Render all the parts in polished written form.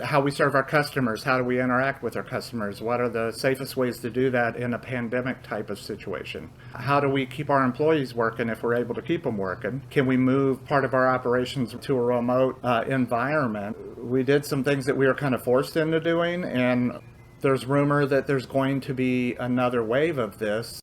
how we serve our customers, how do we interact with our customers, what are the safest ways to do that in a pandemic type of situation, how do we keep our employees working if we're able to keep them working, can we move part of our operations to a remote environment. We did some things that we were kind of forced into doing, and there's rumor that there's going to be another wave of this.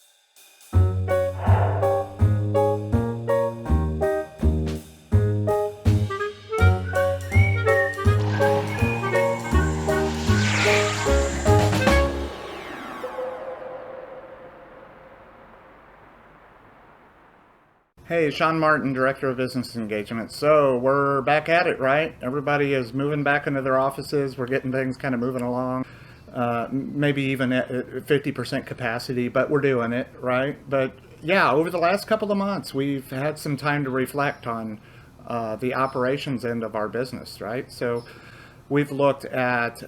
Hey, Sean Martin, Director of Business Engagement. So we're back at it, right? Everybody is moving back into their offices. We're getting things kind of moving along, maybe even at 50% capacity, but we're doing it, right? But yeah, over the last couple of months, we've had some time to reflect on the operations end of our business, right? So we've looked at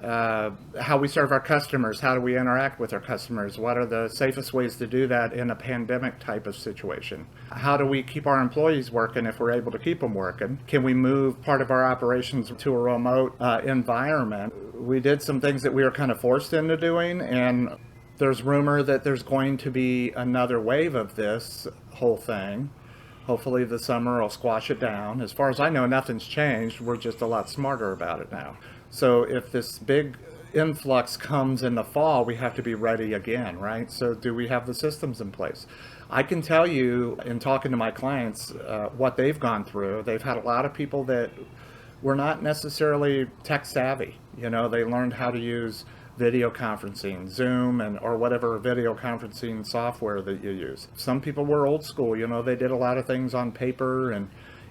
how we serve our customers, how do we interact with our customers, what are the safest ways to do that in a pandemic type of situation, how do we keep our employees working if we're able to keep them working, can we move part of our operations to a remote environment. We did some things that we were kind of forced into doing, and there's rumor that there's going to be another wave of this whole thing. Hopefully the summer will squash it down. As far as I know, nothing's changed. We're just a lot smarter about it now. So if this big influx comes in the fall, we have to be ready again, right? So do we have the systems in place? I can tell you in talking to my clients what they've gone through. They've had a lot of people that were not necessarily tech savvy. You know, they learned how to use video conferencing, Zoom, or whatever video conferencing software that you use. Some people were old school, you know, they did a lot of things on paper and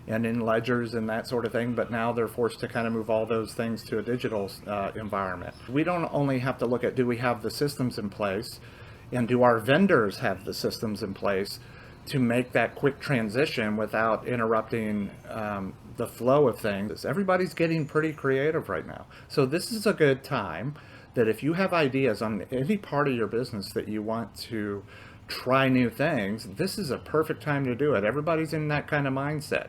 in ledgers and that sort of thing, but now they're forced to kind of move all those things to a digital environment. We don't only have to look at, do we have the systems in place, and do our vendors have the systems in place to make that quick transition without interrupting the flow of things. Everybody's getting pretty creative right now. So this is a good time that if you have ideas on any part of your business that you want to try new things, this is a perfect time to do it. Everybody's in that kind of mindset.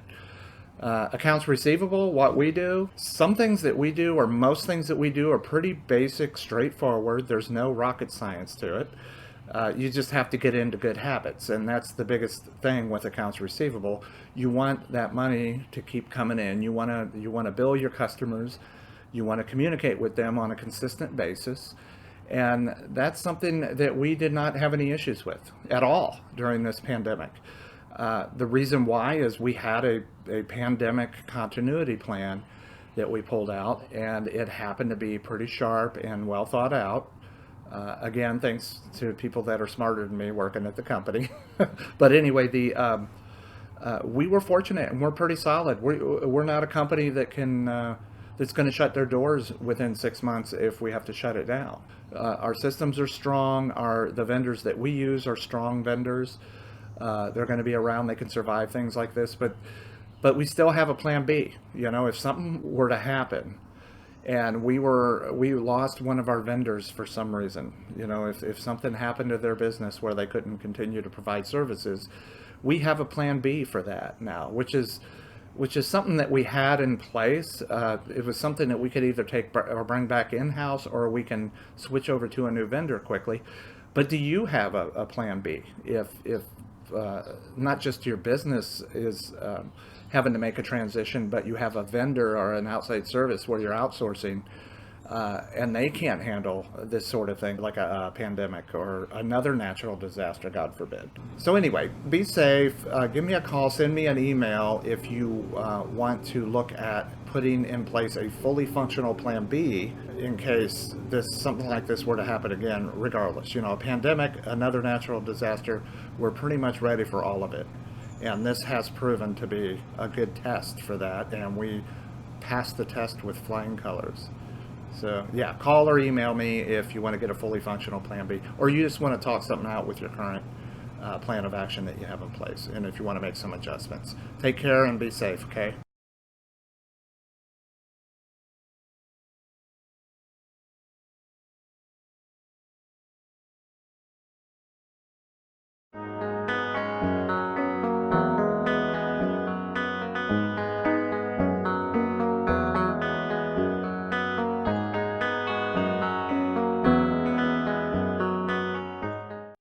Accounts receivable, what we do, some things that we do, or most things that we do, are pretty basic, straightforward. There's no rocket science to it. You just have to get into good habits, and that's the biggest thing with accounts receivable. You want that money to keep coming in. You want to bill your customers. You want to communicate with them on a consistent basis. And that's something that we did not have any issues with at all during this pandemic. The reason why is we had a pandemic continuity plan that we pulled out, and it happened to be pretty sharp and well thought out. Again, thanks to people that are smarter than me working at the company. But anyway, we were fortunate, and we're pretty solid. We're not a company that can that's going to shut their doors within 6 months if we have to shut it down. Our systems are strong. The vendors that we use are strong vendors. They're going to be around. They can survive things like this, but we still have a plan B. You know, if something were to happen, and we lost one of our vendors for some reason, you know, if something happened to their business where they couldn't continue to provide services, we have a plan B for that now, which is something that we had in place. It was something that we could either take or bring back in-house, or we can switch over to a new vendor quickly. But do you have a plan B if not just your business is having to make a transition, but you have a vendor or an outside service where you're outsourcing, and they can't handle this sort of thing, like a pandemic or another natural disaster, God forbid. So anyway, be safe. Give me a call, send me an email if you want to look at putting in place a fully functional plan B in case something like this were to happen again. Regardless, you know, a pandemic, another natural disaster, we're pretty much ready for all of it. And this has proven to be a good test for that, and we passed the test with flying colors. So yeah, call or email me if you want to get a fully functional plan B, or you just want to talk something out with your current plan of action that you have in place, and if you want to make some adjustments. Take care and be safe, okay?